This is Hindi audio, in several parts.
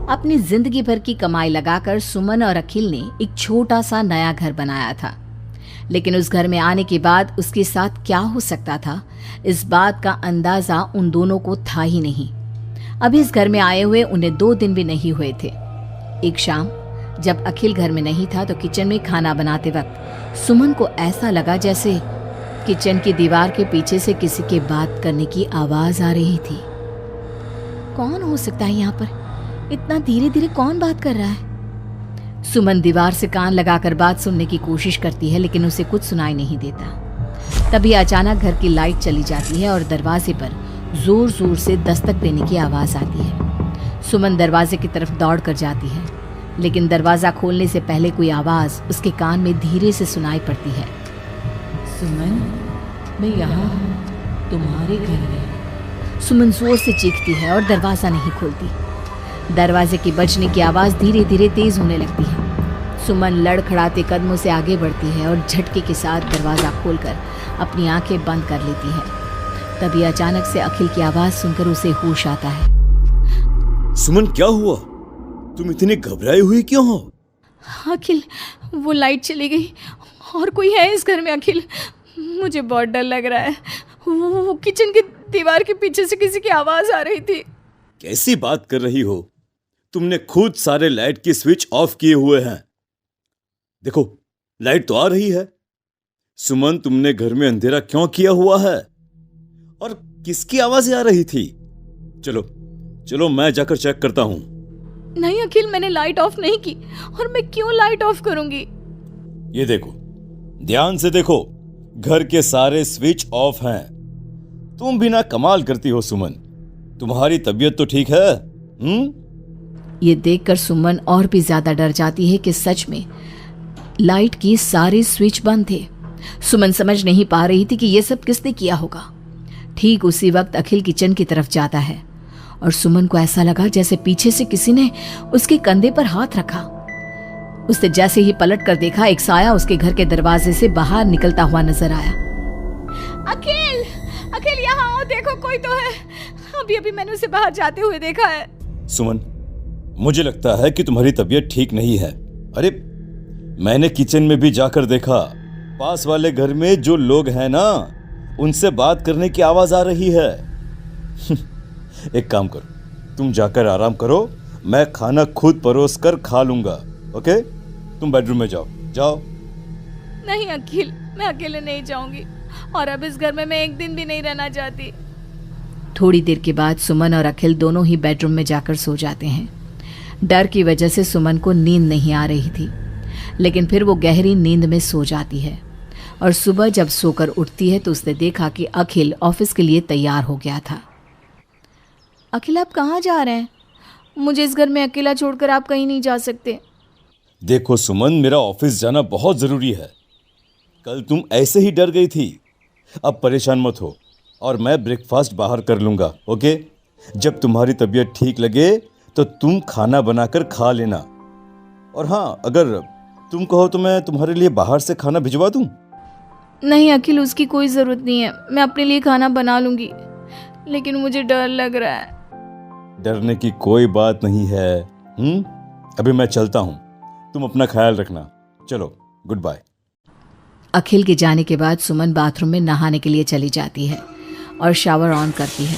अपनी जिंदगी भर की कमाई लगाकर सुमन और अखिल ने एक छोटा सा नया घर बनाया था। लेकिन उस घर में आने के बाद उसके साथ क्या हो सकता था, इस बात का अंदाजा उन दोनों को था ही नहीं। अभी इस घर में आए हुए उन्हें 2 दिन भी नहीं हुए थे। एक शाम जब अखिल घर में नहीं था तो किचन में खाना बनाते वक्त सुमन को ऐसा लगा जैसे किचन की दीवार के पीछे से किसी के बात करने की आवाज आ रही थी। कौन हो सकता है यहाँ पर? इतना धीरे धीरे कौन बात कर रहा है? सुमन दीवार से कान लगाकर बात सुनने की कोशिश करती है, लेकिन उसे कुछ सुनाई नहीं देता। तभी अचानक घर की लाइट चली जाती है और दरवाजे पर जोर जोर से दस्तक देने की आवाज आती है। सुमन दरवाजे की तरफ दौड़ कर जाती है, लेकिन दरवाजा खोलने से पहले कोई आवाज उसके कान में धीरे से सुनाई पड़ती है। सुमन, मैं यहाँ हूँ, तुम्हारे घर में। सुमन जोर से चीखती है और दरवाजा नहीं खोलती। दरवाजे की बजने की आवाज धीरे धीरे तेज होने लगती है। सुमन लड़खड़ाते कदमों से आगे बढ़ती है और झटके के साथ दरवाजा खोलकर अपनी आंखें बंद कर लेती है। तभी अचानक से अखिल की आवाज सुनकर उसे होश आता है। सुमन, क्या हुआ? तुम इतनी घबराई हुई क्यों हो? अखिल, वो लाइट चली गई और कोई है इस घर में। अखिल, मुझे बहुत डर लग रहा है। वो किचन की दीवार के पीछे से किसी की आवाज आ रही थी। कैसी बात कर रही हो? तुमने खुद सारे लाइट के स्विच ऑफ किए हुए हैं। देखो, लाइट तो आ रही है। सुमन, तुमने घर में अंधेरा क्यों किया हुआ है? और किसकी आवाजें आ रही थी? चलो चलो, मैं जाकर चेक करता हूं। नहीं अखिल, मैंने लाइट ऑफ नहीं की। और मैं क्यों लाइट ऑफ करूंगी? ये देखो, ध्यान से देखो, घर के सारे स्विच ऑफ हैं। तुम भी ना कमाल करती हो सुमन। तुम्हारी तबीयत तो ठीक है? ये देखकर सुमन और भी ज्यादा डर जाती है कि सच में लाइट की सारे स्विच बंद थे। सुमन समझ नहीं पा रही थी कि ये सब किसने किया होगा। ठीक उसी वक्त अखिल किचन की तरफ जाता है और सुमन को ऐसा लगा जैसे पीछे से किसी ने उसके कंधे पर हाथ रखा। उसने जैसे ही पलट कर देखा, एक साया उसके घर के दरवाजे से बाहर निकलता हुआ नजर आया। अखिल, अखिल यहाँ आओ, देखो कोई तो है। अभी अभी मैंने उसे बाहर जाते हुए देखा है। सुमन, मुझे लगता है कि तुम्हारी तबीयत ठीक नहीं है। अरे, मैंने किचन में भी जाकर देखा। पास वाले घर में जो लोग हैं ना, उनसे बात करने की आवाज आ रही है। एक काम करो, तुम जाकर आराम करो, मैं खाना खुद परोस कर खा लूंगा। ओके? तुम बेडरूम में जाओ। जाओ। नहीं अखिल, मैं अकेले नहीं जाऊंगी और अब इस घर में मैं एक दिन भी नहीं रहना चाहती। थोड़ी देर के बाद सुमन और अखिल दोनों ही बेडरूम में जाकर सो जाते हैं। डर की वजह से सुमन को नींद नहीं आ रही थी, लेकिन फिर वो गहरी नींद में सो जाती है और सुबह जब सोकर उठती है तो उसने देखा कि अखिल ऑफिस के लिए तैयार हो गया था। अखिल, आप कहाँ जा रहे हैं? मुझे इस घर में अकेला छोड़कर आप कहीं नहीं जा सकते। देखो सुमन, मेरा ऑफिस जाना बहुत जरूरी है। कल तुम ऐसे ही डर गई थी। अब परेशान मत हो और मैं ब्रेकफास्ट बाहर कर लूंगा। ओके? जब तुम्हारी तबीयत ठीक लगे तो तुम खाना बनाकर खा लेना। और हाँ, अगर तुम कहो तो मैं तुम्हारे लिए बाहर से खाना भिजवा दूं। नहीं अखिल, उसकी कोई ज़रूरत नहीं है। मैं अपने लिए खाना बना लूंगी, लेकिन मुझे डर लग रहा है। डरने की कोई बात नहीं है। अभी मैं चलता हूँ, तुम अपना ख्याल रखना। चलो, गुड बाय। अखिल के जाने के बाद सुमन बाथरूम में नहाने के लिए चली जाती है और शावर ऑन करती है।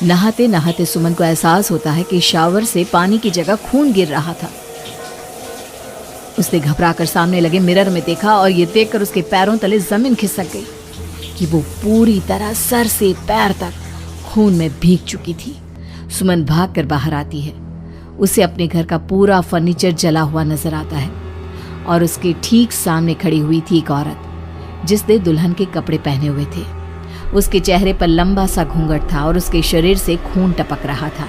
नहाते नहाते सुमन को एहसास होता है कि शावर से पानी की जगह खून गिर रहा था। उसने घबराकर सामने लगे मिरर में देखा और ये देखकर उसके पैरों तले जमीन खिसक गई कि वो पूरी तरह सर से पैर तक खून में भीग चुकी थी। सुमन भागकर बाहर आती है। उसे अपने घर का पूरा फर्नीचर जला हुआ नजर आता है और उसके ठीक सामने खड़ी हुई थी एक औरत जिसने दुल्हन के कपड़े पहने हुए थे। उसके चेहरे पर लंबा सा घूंघट था और उसके शरीर से खून टपक रहा था।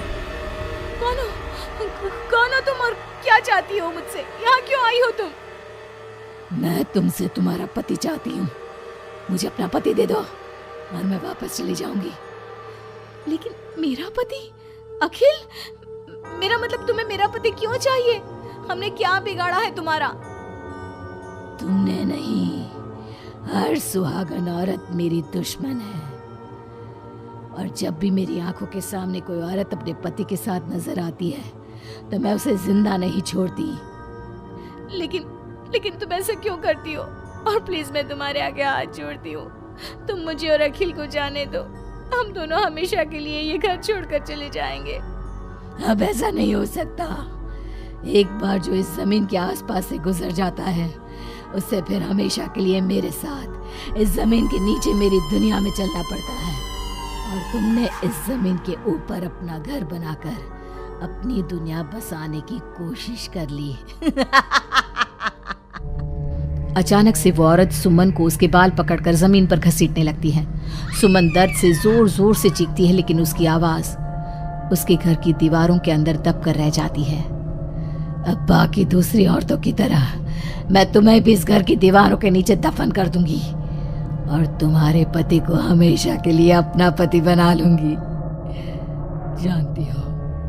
कौन हो तुम और क्या चाहती हो मुझसे? यहाँ क्यों आई हो तुम? मैं तुमसे तुम्हारा पति चाहती हूँ। मुझे अपना पति दे दो और मैं वापस चली जाऊंगी। लेकिन मेरा पति? अखिल, मेरा मतलब तुम्हें मेरा पति क्यों चाहिए? हमने क्या बिगाड़ा है तुम्हारा? तुमने नहीं, हर सुहागन औरत मेरी दुश्मन है। और जब भी मेरी आंखों के सामने कोई औरत अपने पति के साथ नजर आती है तो मैं उसे जिंदा नहीं छोड़ती। लेकिन तुम ऐसा क्यों करती हो? और प्लीज मैं तुम्हारे आगे हाथ जोड़ती हूँ, तुम मुझे और अखिल को जाने दो। हम दोनों हमेशा के लिए ये घर छोड़कर चले जाएंगे। अब ऐसा नहीं हो सकता। एक बार जो इस जमीन के आसपास से गुजर जाता है, उससे फिर हमेशा के लिए मेरे साथ इस जमीन के नीचे मेरी दुनिया में चलना पड़ता है। और तुमने इस जमीन के ऊपर अपना घर बनाकर अपनी दुनिया बसाने की कोशिश कर ली। अचानक से वो औरत सुमन को उसके बाल पकड़कर जमीन पर घसीटने लगती है। सुमन दर्द से जोर जोर से चीखती है, लेकिन उसकी आवाज उसके घर की दीवारों के अंदर दब कर रह जाती है। अब बाकी दूसरी औरतों की तरह मैं तुम्हें भी इस घर की दीवारों के नीचे दफन कर दूंगी और तुम्हारे पति को हमेशा के लिए अपना पति बना लूंगी। जानती हो,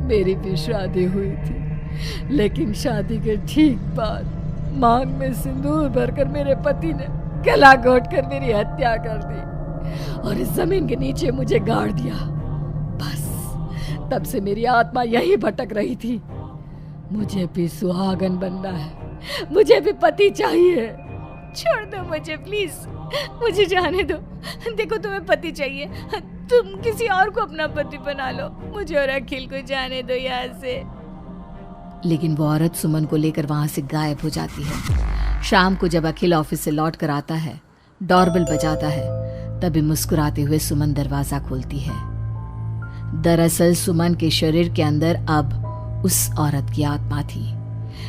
मेरी भी शादी हुई थी, लेकिन शादी के ठीक बाद मांग में सिंदूर भरकर मेरे पति ने गला घोटकर मेरी हत्या कर दी और इस जमीन के नीचे मुझे गाड़ दिया। बस तब से मेरी आत्मा यही भटक रही थी। मुझे भी सुहागन बनना है, मुझे भी पति चाहिए। छोड़ दो मुझे प्लीज, मुझे जाने दो। देखो तुम्हें पति चाहिए, तुम किसी और को अपना पति बना लो। मुझे और अखिल को जाने दो यहाँ से। लेकिन वो औरत सुमन को लेकर वहां से गायब हो जाती है। शाम को जब अखिल ऑफिस से लौट कर आता है, डोरबेल बजाता है, तभी मुस्कुराते हुए सुमन दरवाजा खोलती है। दरअसल सुमन के शरीर के अंदर अब उस औरत की आत्मा थी,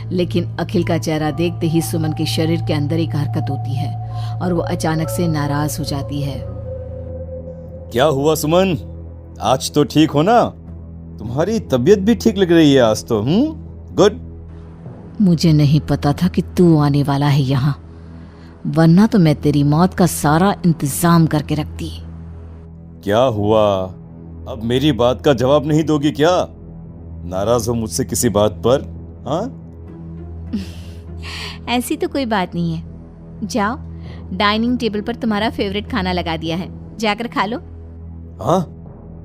लेकिन अखिल का चेहरा देखते ही सुमन के शरीर के अंदर एक हरकत होती है और वो अचानक से नाराज हो जाती है। क्या हुआ सुमन? आज तो ठीक हो ना? तुम्हारी तबीयत भी ठीक लग रही है आज तो। गुड। मुझे नहीं पता था कि तू आने वाला है यहाँ, वरना तो मैं तेरी मौत का सारा इंतजाम करके रखती। क्या हुआ? अब मेरी बात का जवाब नहीं दोगी क्या? नाराज हो मुझसे किसी बात पर? हाँ? ऐसी तो कोई बात नहीं है। जाओ, डाइनिंग टेबल पर तुम्हारा फेवरेट खाना लगा दिया है, जाकर खा लो। हाँ,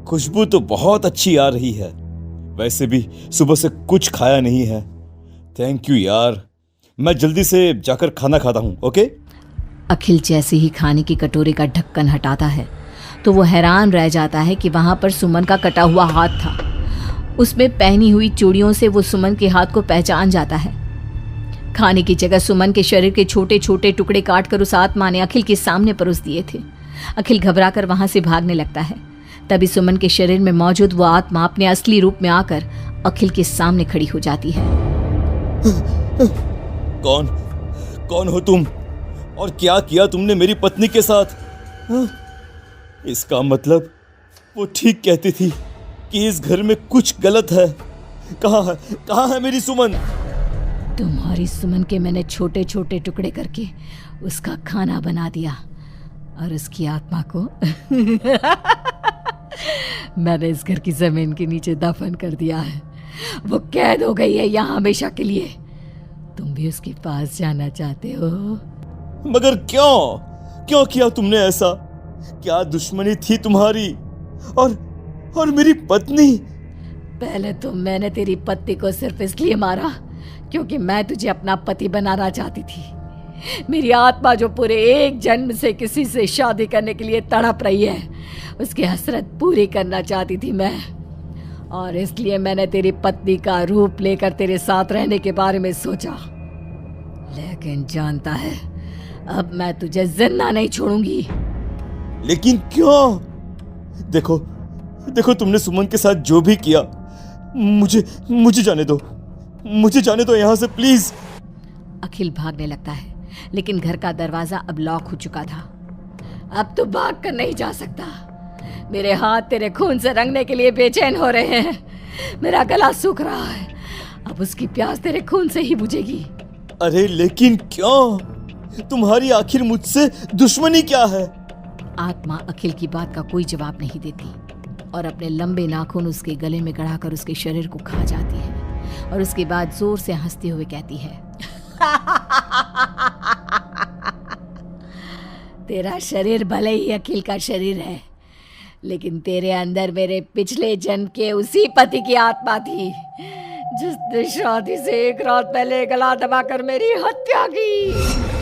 खुशबू तो बहुत अच्छी आ रही है। वैसे भी सुबह से कुछ खाया नहीं है। थैंक यू यार, मैं जल्दी से जाकर खाना खाता हूँ। ओके? अखिल जैसे ही खाने की कटोरे का ढक्कन हटाता है तो वो हैरान रह जाता है कि वहां पर सुमन का कटा हुआ हाथ था। उसमें पहनी हुई चूड़ियों से वो सुमन के हाथ को पहचान जाता है। खाने की जगह सुमन के शरीर के छोटे छोटे टुकड़े काटकर उस आत्मा ने अखिल के सामने परोस दिए थे। अखिल घबराकर वहां से भागने लगता है। तभी सुमन के शरीर में मौजूद वो आत्मा अपने असली रूप में आकर अखिल के सामने खड़ी हो जाती है। कौन हो तुम? और क्या किया तुमने मेरी पत्नी के साथ? इसका मतलब वो ठीक कहती थी कि इस घर में कुछ गलत है। कहाँ है मेरी सुमन? तुम्हारी सुमन के मैंने छोटे छोटे टुकड़े करके उसका खाना बना दिया और उसकी आत्मा को मैंने इस घर की जमीन के नीचे दफन कर दिया है। वो कैद हो गई है यहाँ हमेशा के लिए। तुम भी उसके पास जाना चाहते हो? मगर क्यों किया तुमने ऐसा? क्या दुश्मनी थी तुम्हारी और मेरी पत्नी? पहले तो मैंने तेरी पत्नी को सिर्फ इसलिए मारा क्योंकि मैं तुझे अपना पति बनाना चाहती थी। मेरी आत्मा जो पूरे एक जन्म से किसी से शादी करने के लिए तड़प रही है, उसकी हसरत पूरी करना चाहती थी मैं। और इसलिए मैंने तेरी पत्नी का रूप लेकर तेरे साथ रहने के बारे में सोचा। लेकिन जानता है, अब मैं तुझे जिंदा नहीं छोड़ूंगी। लेकिन क्यों? देखो तुमने सुमन के साथ जो भी किया, मुझे जाने दो यहाँ से प्लीज। अखिल भागने लगता है, लेकिन घर का दरवाजा अब लॉक हो चुका था। अब तो भाग कर नहीं जा सकता। मेरे हाथ तेरे खून से रंगने के लिए बेचैन हो रहे हैं। मेरा गला सूख रहा है, अब उसकी प्यास तेरे खून से ही बुझेगी। अरे लेकिन क्यों? तुम्हारी आखिर मुझसे दुश्मनी क्या है? आत्मा अखिल की बात का कोई जवाब नहीं देती और अपने लंबे नाखून उसके गले में गड़ाकर उसके शरीर को खा जाती है और उसके बाद जोर से हंसते हुए कहती है, तेरा शरीर भले ही अखिल का शरीर है, लेकिन तेरे अंदर मेरे पिछले जन्म के उसी पति की आत्मा थी जिसने शादी से एक रात पहले गला दबाकर मेरी हत्या की।